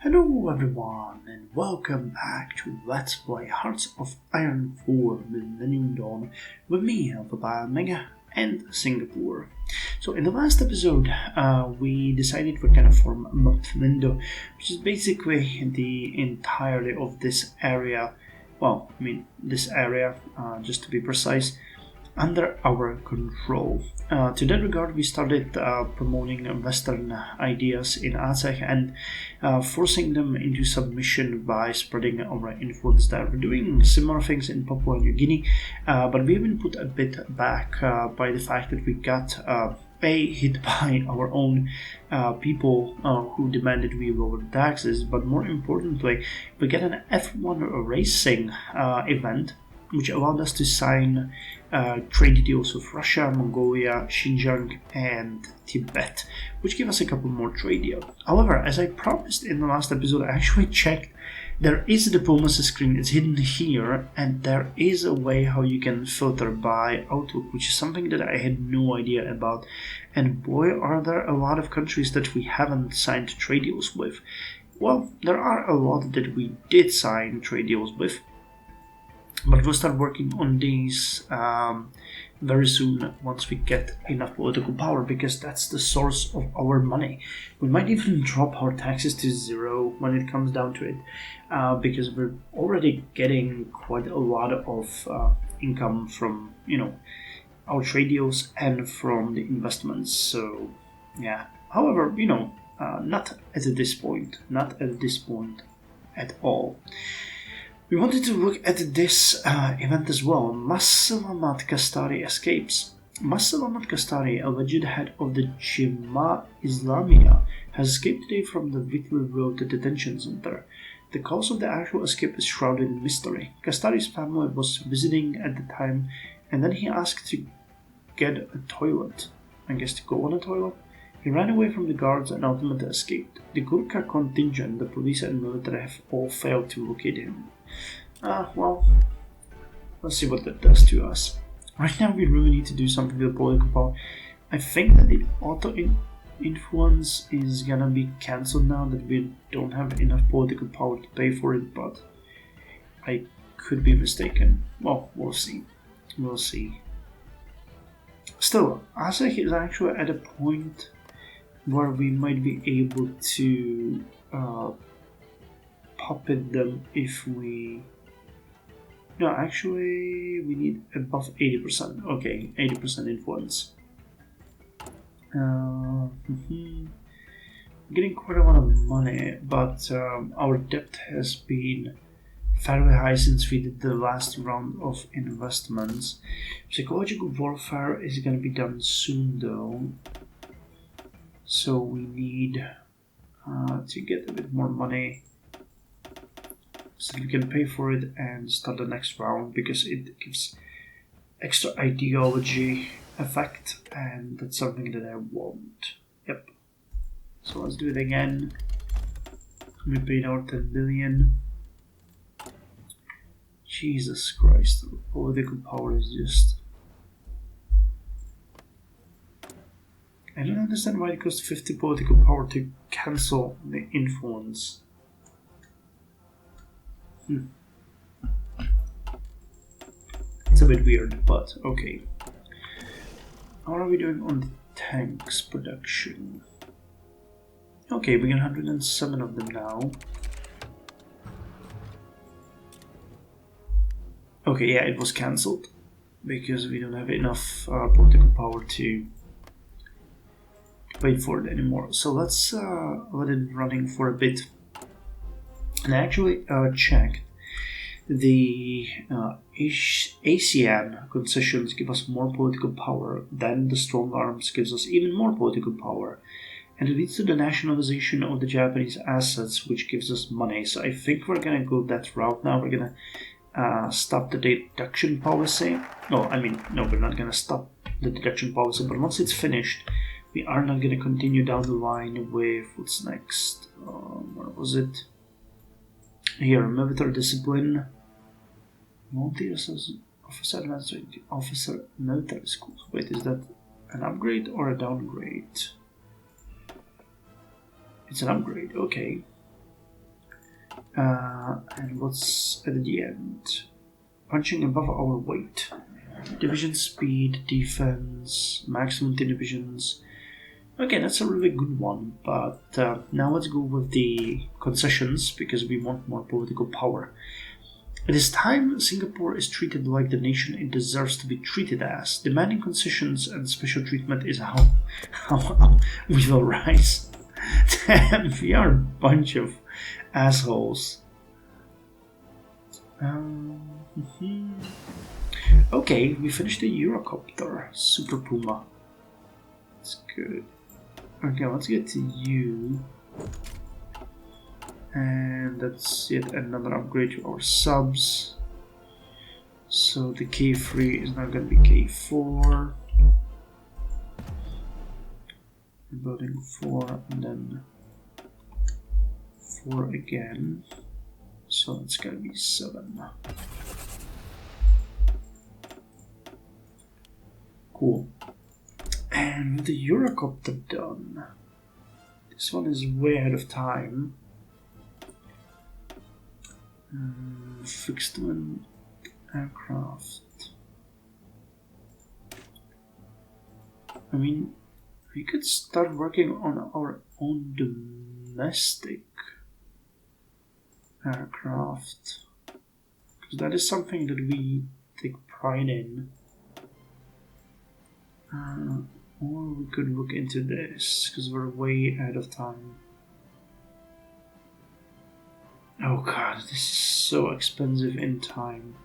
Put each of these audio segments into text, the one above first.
Hello everyone and welcome back to Let's Play Hearts of Iron 4 Millennium Dawn with me, Alpha Mega and Singapore. So in the last episode we decided we're gonna form a map window, which is basically the entirety of this area, this area, just to be precise, under our control. To that regard, we started promoting Western ideas in ASEC and forcing them into submission by spreading our influence there. We're doing similar things in Papua New Guinea, but we've been put a bit back by the fact that we got hit by our own people who demanded we lower the taxes, but more importantly, we get an F1 racing event which allowed us to sign trade deals with Russia, Mongolia, Xinjiang, and Tibet, which gave us a couple more trade deals. However, as I promised in the last episode, I actually checked. There is a diplomacy screen, it's hidden here, and there is a way how you can filter by Outlook, which is something that I had no idea about. And boy, are there a lot of countries that we haven't signed trade deals with. Well, there are a lot that we did sign trade deals with, but we'll start working on these very soon once we get enough political power, because that's the source of our money. We might even drop our taxes to zero when it comes down to it, because we're already getting quite a lot of income from, our trade deals and from the investments. So, yeah. However, not at this point at all. We wanted to look at this event as well. Mas-Salamat Kastari escapes. Mas-Salamat Kastari, alleged head of the Jemaah Islamiyah, has escaped today from the Whitwell Road detention center. The cause of the actual escape is shrouded in mystery. Kastari's family was visiting at the time, and then he asked to get a toilet. I guess to go on a toilet? He ran away from the guards and ultimately escaped. The Gurkha contingent, the police and military have all failed to locate him. Well, let's see what that does to us. Right now we really need to do something with political power. I think that the auto-influence is gonna be cancelled now that we don't have enough political power to pay for it, but I could be mistaken. Well, we'll see. Still, ASEC is actually at a point where we might be able to puppet them if we... No, actually, we need above 80%. Okay, 80% influence. Getting quite a lot of money, but our debt has been fairly high since we did the last round of investments. Psychological warfare is going to be done soon, though. So we need to get a bit more money so we can pay for it and start the next round, because it gives extra ideology effect, and that's something that I want. Yep. So let's do it again. We paid out 10 billion. Jesus Christ, political power is just... I don't understand why it costs 50 political power to cancel the influence. It's a bit weird, but okay. How are we doing on the tanks production? Okay, we got 107 of them now. Okay, yeah, it was cancelled because we don't have enough political power to wait for it anymore. So let's let it running for a bit. And I actually checked. The ASEAN concessions give us more political power, then the strong arms gives us even more political power. And it leads to the nationalization of the Japanese assets, which gives us money. So I think we're gonna go that route now. We're gonna stop the deduction policy. No, we're not gonna stop the deduction policy, but once it's finished, we are not gonna continue down the line with what's next. Where was it? Here, military discipline, officer administrative officer military schools. Wait, is that an upgrade or a downgrade? It's an upgrade, okay. And what's at the end? Punching above our weight. Division speed, defense, maximum 10 divisions. Okay, that's a really good one, but now let's go with the concessions because we want more political power. It is time Singapore is treated like the nation it deserves to be treated as. Demanding concessions and special treatment is how we will rise. Damn, we are a bunch of assholes. Okay, we finished the Eurocopter. Super Puma. That's good. Okay, let's get to you. And that's yet another upgrade to our subs. So the K3 is now going to be K4. Building 4 and then 4 again. So it's going to be 7. Cool. And with the Eurocopter done, this one is way ahead of time. Fixed wing aircraft. I mean, we could start working on our own domestic aircraft, because that is something that we take pride in. Or we could look into this, because we're way out of time. Oh god, this is so expensive in time.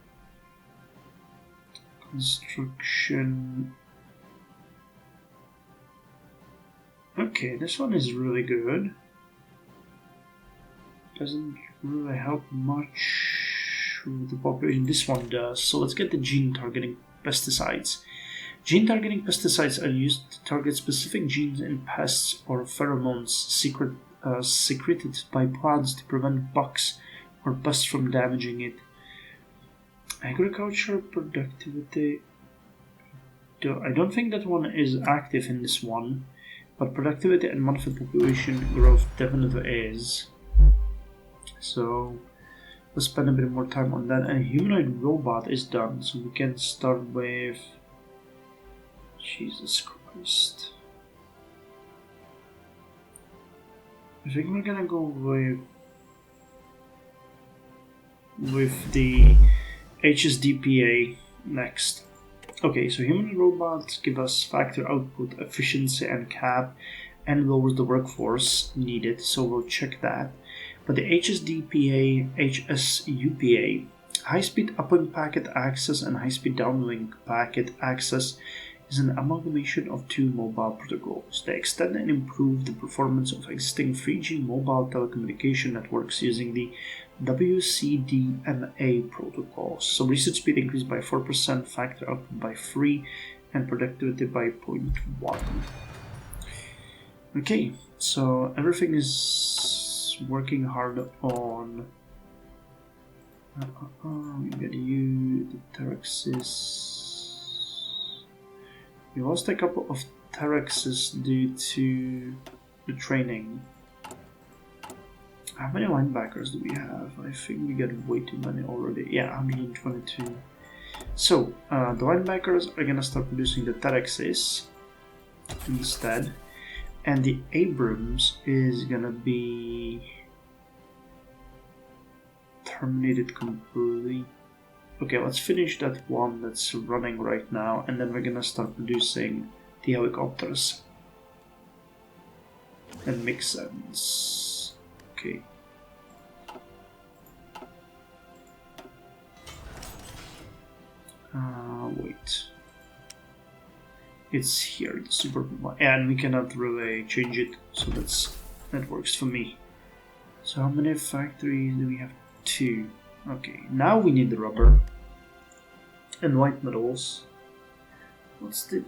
Construction. Okay, this one is really good. Doesn't really help much with the population. This one does. So let's get the gene targeting pesticides. Gene targeting pesticides are used to target specific genes in pests or pheromones secreted by plants to prevent bugs or pests from damaging it. Agriculture productivity. I don't think that one is active in this one, but productivity and modified population growth definitely is. So let's spend a bit more time on that. And humanoid robot is done, so we can start with. Jesus Christ. I think we're gonna go with the HSDPA next. Okay, so human robots give us factory output, efficiency and cap, and lowers the workforce needed, so we'll check that. But the HSDPA, HSUPA, high-speed uplink packet access and high-speed downlink packet access, is an amalgamation of two mobile protocols. They extend and improve the performance of existing 3G mobile telecommunication networks using the WCDMA protocol. So research speed increased by 4%, factory output by 3, and productivity by 0.1. Okay, so everything is working hard on. We got you, the Terexis. We lost a couple of Terexes due to the training. How many linebackers do we have? I think we got way too many already. Yeah, 122. So, the linebackers are gonna start producing the Terexes instead. And the Abrams is gonna be terminated completely. Okay, let's finish that one that's running right now, and then we're gonna start producing the helicopters. That makes sense. Okay. Wait. It's here, the super, and we cannot really change it, so that works for me. So how many factories do we have? 2. Okay, now we need the rubber and white metals. What's the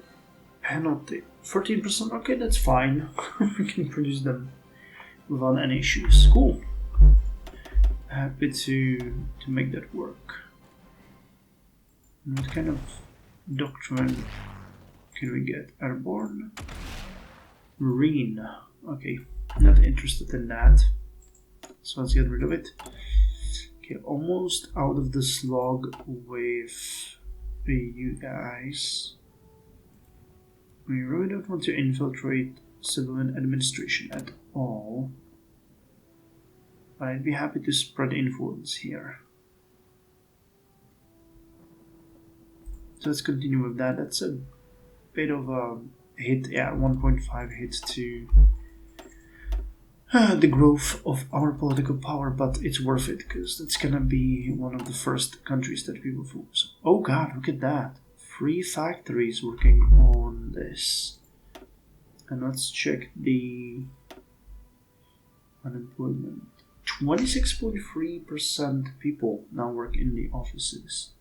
penalty? 13%? Okay, that's fine. We can produce them without any issues. Cool. Happy to make that work. What kind of doctrine can we get? Airborne? Marine. Okay, not interested in that. So let's get rid of it. Okay, almost out of the slog with you guys. We really don't want to infiltrate civilian administration at all. But I'd be happy to spread influence here. So let's continue with that. That's a bit of a hit, yeah, 1.5 hit to the growth of our political power, but it's worth it because that's gonna be one of the first countries that we will focus on. Oh god, look at that. 3 factories working on this. And let's check the unemployment. 26.3% people now work in the offices.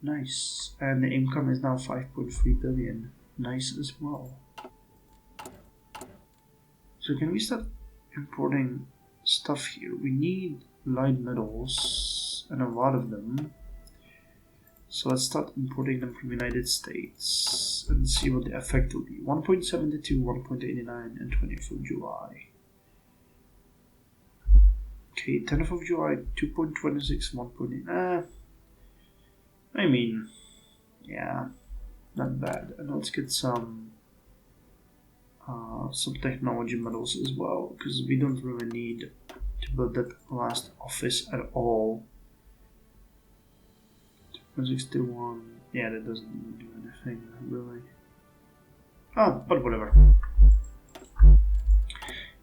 Nice. And the income is now 5.3 billion. Nice as well. So can we start importing stuff here? We need light metals and a lot of them. So let's start importing them from the United States and see what the effect will be. 1.72, 1.89, and 20th of July. Okay, 10th of July, 2.26, 1.8. I mean, yeah, not bad. And let's get some technology metals as well, because we don't really need to build that last office at all. 2.61, yeah, that doesn't do anything really. Oh, but whatever.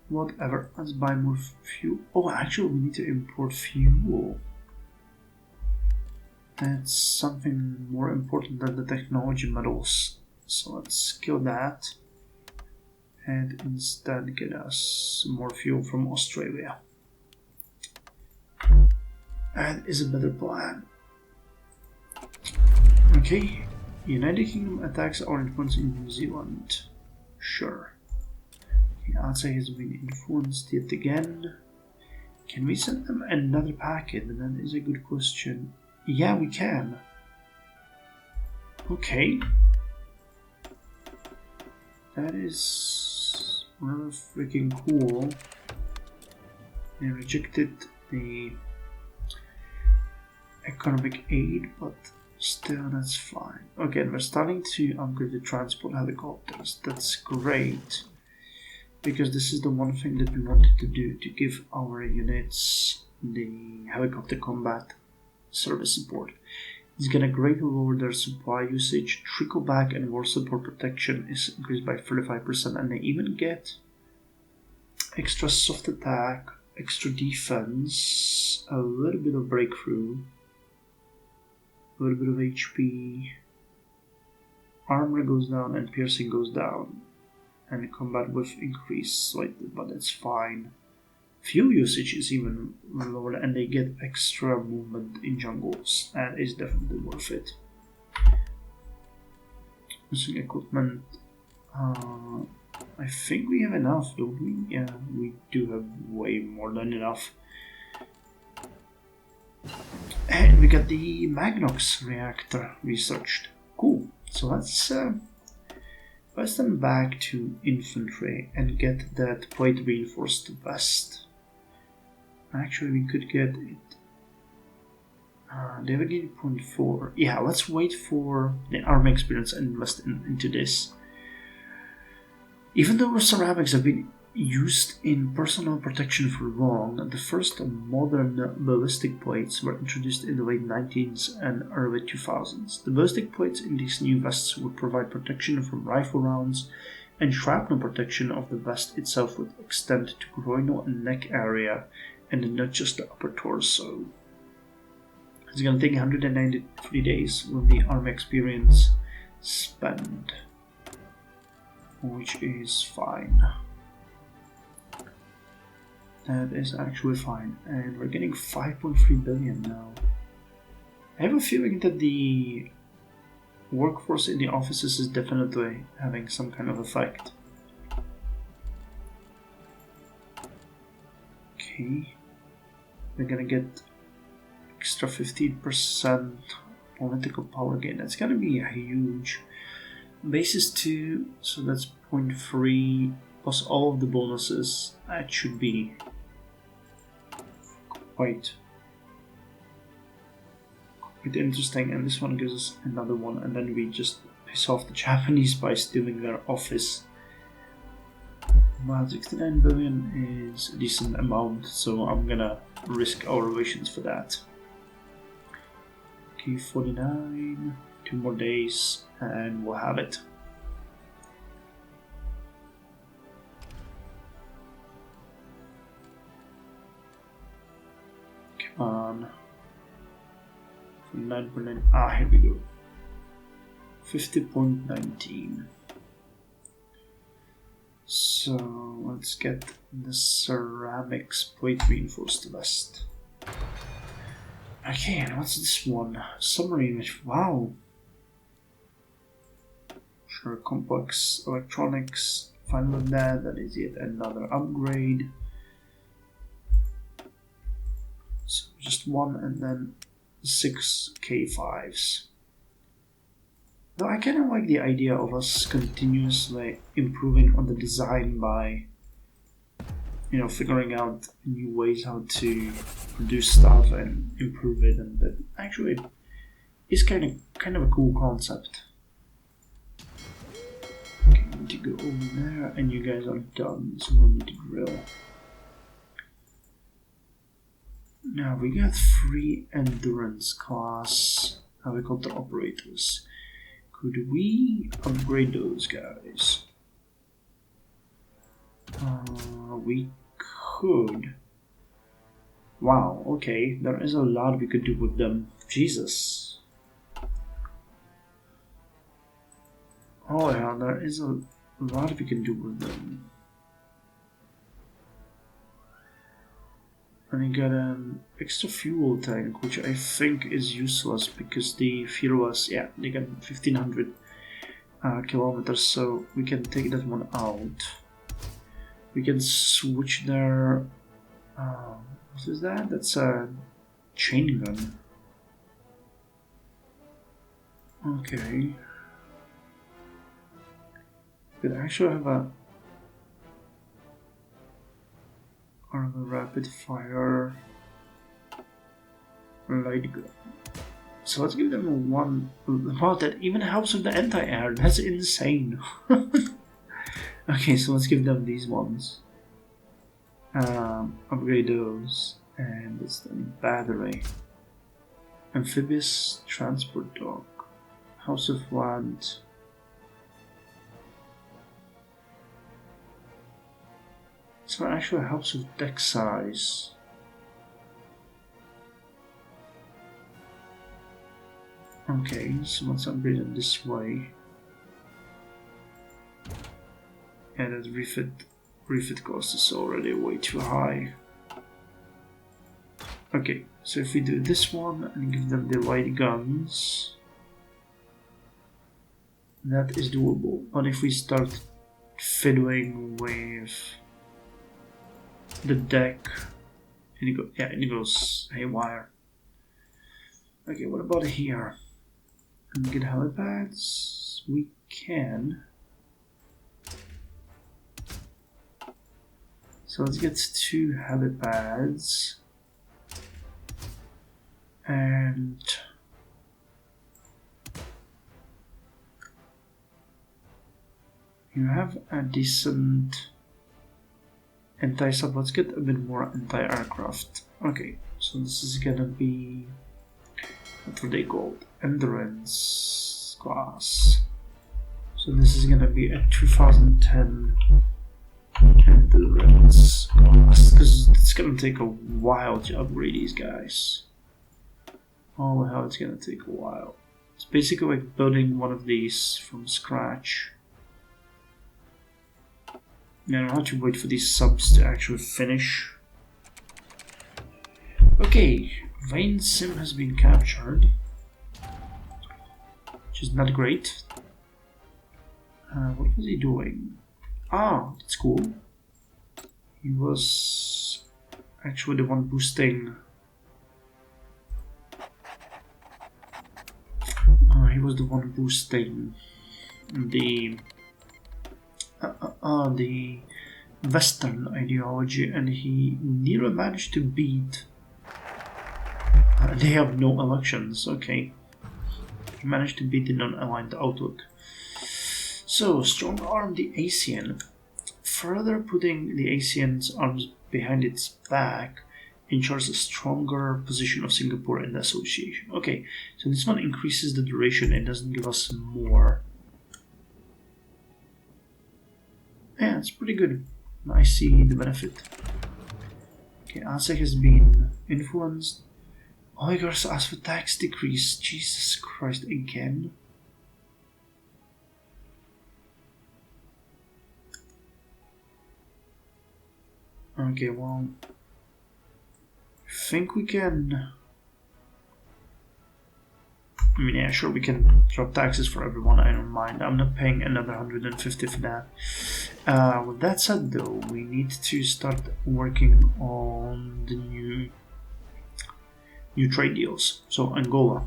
Whatever, let's buy more fuel. Oh, actually, we need to import fuel. That's something more important than the technology metals. So let's kill that. And instead get us more fuel from Australia. That is a better plan. Okay, United Kingdom attacks our influence in New Zealand. Sure. Okay, Answer has been influenced yet again. Can we send them another packet? That is a good question. Yeah, we can. Okay. That is really freaking cool. They rejected the economic aid, but still that's fine. Okay, we're starting to upgrade the transport helicopters. That's great. Because this is the one thing that we wanted to do, to give our units the helicopter combat service support. It's gonna greatly lower their supply usage, trickle back and war support protection is increased by 35%, and they even get extra soft attack, extra defense, a little bit of breakthrough, a little bit of HP, armor goes down and piercing goes down, and combat width increased slightly, but that's fine. Fuel usage is even lower, and they get extra movement in jungles. That is definitely worth it. Missing equipment. I think we have enough, don't we? Yeah, we do have way more than enough. And we got the Magnox reactor researched. Cool. So let's them back to infantry and get that plate reinforced vest. Actually, we could get it. They have a 0.4. Yeah, let's wait for the army experience and invest into this. Even though ceramics have been used in personal protection for long, the first modern ballistic plates were introduced in the late 19th and early 2000s. The ballistic plates in these new vests would provide protection from rifle rounds, and shrapnel protection of the vest itself would extend to groinal and neck area, and not just the upper torso. It's gonna take 193 days with the army experience spent, which is fine. That is actually fine, and we're getting 5.3 billion now. I have a feeling that the workforce in the offices is definitely having some kind of effect. Okay, we're gonna get extra 15% political power gain. That's gonna be a huge. Basis 2, so that's 0.3 plus all of the bonuses. That should be quite interesting, and this one gives us another one, and then we just piss off the Japanese by stealing their office. Well, 69 billion is a decent amount, so I'm gonna risk our relations for that. Okay, 49, 2 more days, and we'll have it. Come on. 49.9, here we go. 50.19. So let's get the ceramics plate reinforced vest. Okay, and what's this one? Submarine. Wow. Sure, complex electronics. Fine with that. That is yet another upgrade. So just one, and then 6 K5s. Though I kind of like the idea of us continuously improving on the design by, you know, figuring out new ways how to produce stuff and improve it, and that actually is kind of a cool concept. Okay, we need to go over there, and you guys are done, so we need to drill. Now we got 3 endurance class helicopter operators. Could we upgrade those guys? We could. Wow, okay, there is a lot we could do with them. Jesus. Oh yeah, there is a lot we can do with them. And you get an extra fuel tank, which I think is useless because the fearless, yeah, they get 1500 kilometers, so we can take that one out. We can switch their, what is that? That's a chain gun. Okay. We could actually have a rapid fire light gun. So let's give them one. Wow, that even helps with the anti-air. That's insane. Okay, so let's give them these ones. Upgrade those, and it's the battery. Amphibious transport dock. House of Land. So it actually helps with deck size. Okay, so let's upgrade it this way. Yeah, that refit cost is already way too high. Okay, so if we do this one and give them the light guns, that is doable. But if we start fiddling with the deck, it goes haywire. Okay, what about here? Can we get helipads? We can. So let's get 2 helipads. And you have a decent anti-sub. Let's get a bit more anti-aircraft. Okay, so this is gonna be, what are they called? Endurance class. So this is gonna be a 2010 endurance class, because it's gonna take a while to upgrade these guys. Oh hell, it's gonna take a while. It's basically like building one of these from scratch. Yeah, I'll have to wait for these subs to actually finish. Okay, Vane Sim has been captured, which is not great. What was he doing? Ah, that's cool. He was actually the one boosting. He was the one boosting the Western ideology, and he nearly managed to beat They have no elections, okay. You managed to beat the non-aligned outlook. So, strong arm the ASEAN. Further putting the ASEAN's arms behind its back ensures a stronger position of Singapore in the association. Okay, so this one increases the duration, it doesn't give us more. Yeah, it's pretty good. I see the benefit. Okay, ASEC has been influenced. Uyghurs asked for tax decrease. Jesus Christ, again? Okay, well, I think we can. I mean, yeah, sure, we can drop taxes for everyone, I don't mind. I'm not paying another 150 for that. With that said, though, we need to start working on the new trade deals. So, Angola.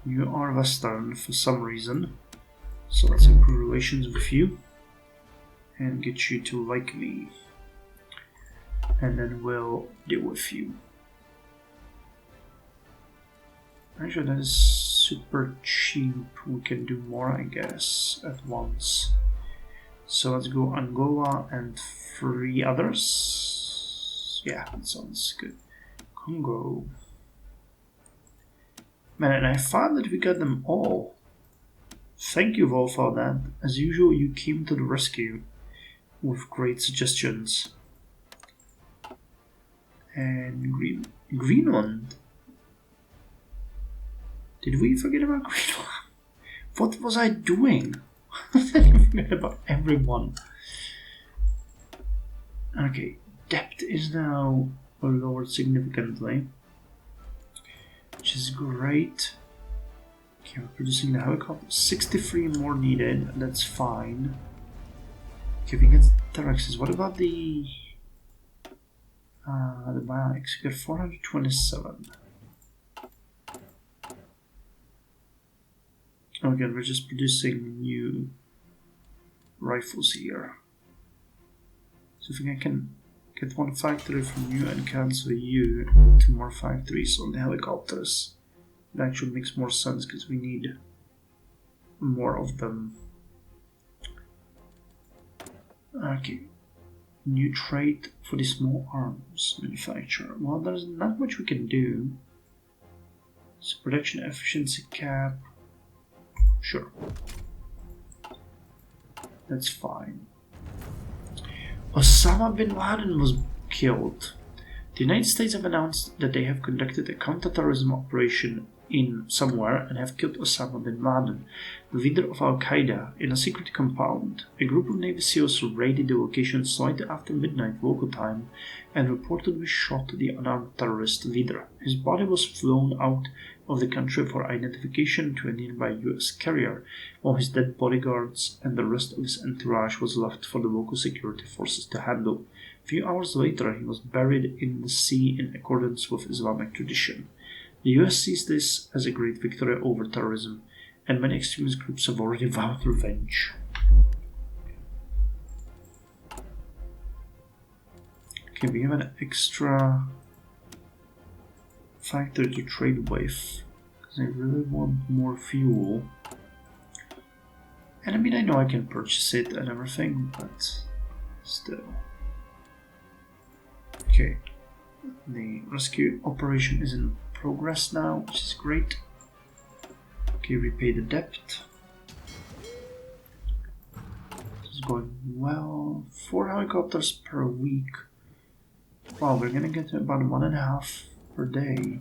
You are Western for some reason. So let's improve relations with you. And get you to like me. And then we'll deal with you. Actually, that is super cheap. We can do more, I guess, at once. So let's go Angola and 3 others. Yeah, that sounds good. Congo. Man, and I found that we got them all. Thank you all for that. As usual, you came to the rescue with great suggestions. And Greenland. Did we forget about Greenland? What was I doing? I forget about everyone. Okay, debt is now lowered significantly, which is great. Okay, we're producing the helicopter. 63 more needed, that's fine. Okay, we get Terexes. What about the bionics? We got 427. Again, we're just producing new rifles here. So if I can get 1 factory from you and cancel you, 2 more factories on the helicopters, it actually makes more sense because we need more of them. Okay, new trade for the small arms manufacturer. Well, there's not much we can do. So production efficiency cap. Sure. That's fine. Osama bin Laden was killed. The United States have announced that they have conducted a counter-terrorism operation in somewhere and have killed Osama bin Laden, the leader of Al-Qaeda, in a secret compound. A group of Navy SEALs raided the location slightly after midnight local time and reportedly shot the unarmed terrorist leader. His body was flown out of the country for identification to a nearby US carrier, while his dead bodyguards and the rest of his entourage was left for the local security forces to handle. A few hours later, he was buried in the sea in accordance with Islamic tradition. The US sees this as a great victory over terrorism, and many extremist groups have already vowed revenge. Okay, we have an extra factory to trade with, because I really want more fuel. And I mean, I know I can purchase it and everything, but still. Okay, the rescue operation is in progress now, which is great. Okay, repay the debt. This is going well. 4 helicopters per week. Wow, we're gonna get about 1.5 per day.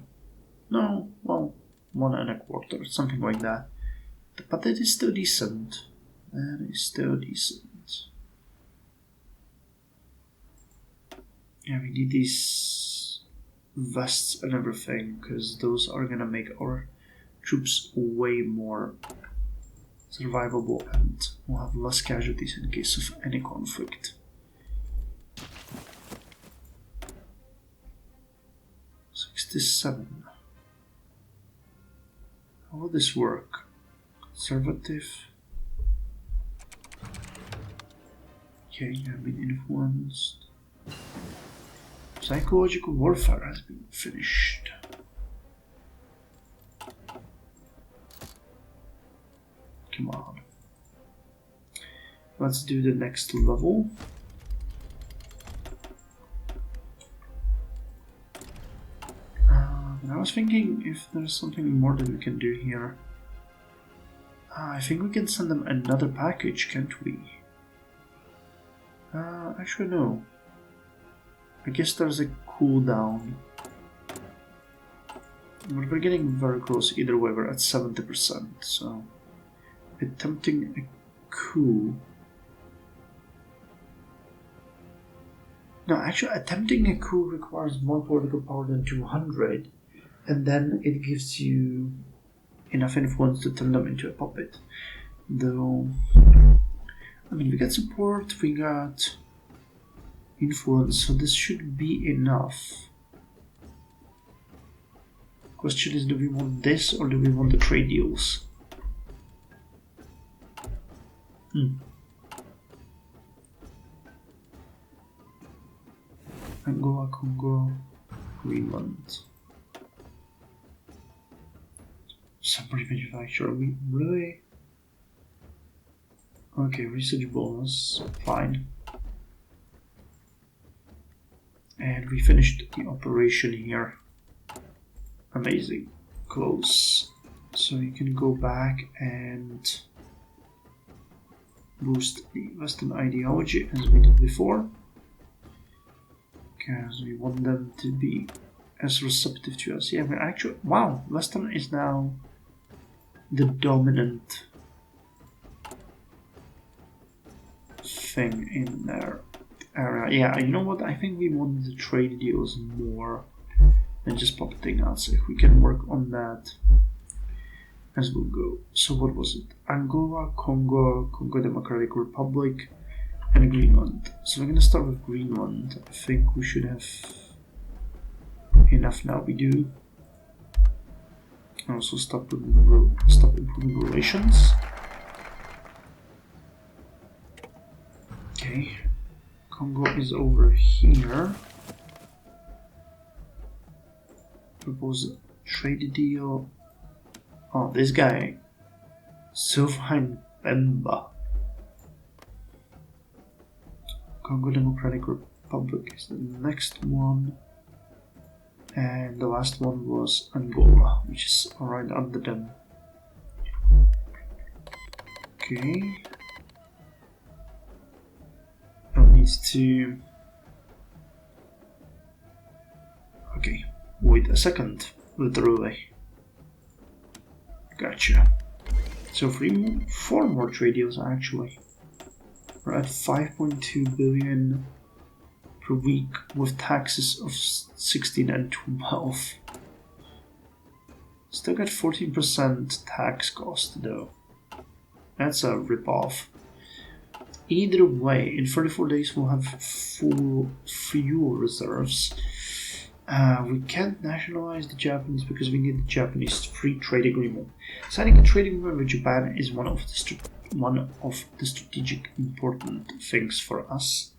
No, well, 1.25, something like that. But that is still decent. That is still decent. Yeah, we need these vests and everything, because those are gonna make our troops way more survivable and we'll have less casualties in case of any conflict. '67. How will this work? Conservative. Okay, you have been influenced. Psychological warfare has been finished. Let's do the next level. I was thinking if there's something more that we can do here. I think we can send them another package, can't we? Actually no. I guess there's a cooldown. But we're getting very close either way, we're at 70%, so... Attempting a coup... No, actually attempting a coup requires more political power than 200, and then it gives you enough influence to turn them into a puppet. Though, I mean, we got support, we got influence, so this should be enough. Question is, do we want this or do we want the trade deals? Angola, Congo, Greenland. Somebody manufacturer, we really? Okay, research bonus, fine. And we finished the operation here. Amazing, close. So you can go back and boost the Western ideology as we did before. Because we want them to be as receptive to us. Yeah, we're actually... Wow, Western is now the dominant thing in their area. Yeah, you know what? I think we want the trade deals more than just puppeting us. If we can work on that as we'll go. So what was it? Angola, Congo, Congo Democratic Republic, and Greenland. So we're going to start with Greenland. I think we should have enough now. We do. And also stop improving relations. Okay. Congo is over here. Propose a trade deal. Oh, this guy. Sylvain Bemba. Congo Democratic Republic is the next one. And the last one was Angola, which is right under them. Okay. I need to... Okay, wait a second, literally. Gotcha. So 4 more trade deals actually. We're at 5.2 billion per week with taxes of 16 and 12. Still got 14% tax cost though. That's a rip-off. Either way, in 34 days we'll have full fuel reserves. We can't nationalize the Japanese because we need the Japanese free trade agreement. Signing a trade agreement with Japan is one of the strategic important things for us.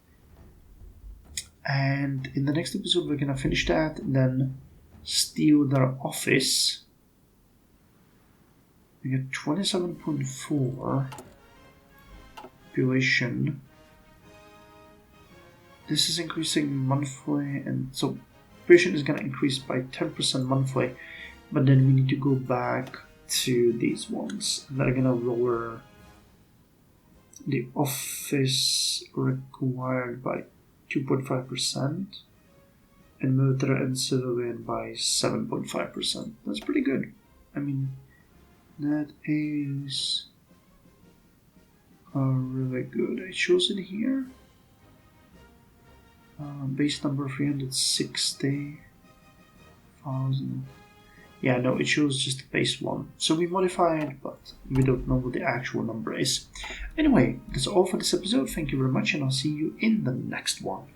And in the next episode we're gonna finish that, and then steal their office. We get 27.4 population. This is increasing monthly, and so population is gonna increase by 10% monthly, but then we need to go back to these ones that are gonna lower the office required by 2.5% and military and civilian by 7.5%. That's pretty good. I mean, that is really good. I chose it here. Base number 360,000. Yeah, no, it shows just the base one. So we modify it, but we don't know what the actual number is. Anyway, that's all for this episode. Thank you very much, and I'll see you in the next one.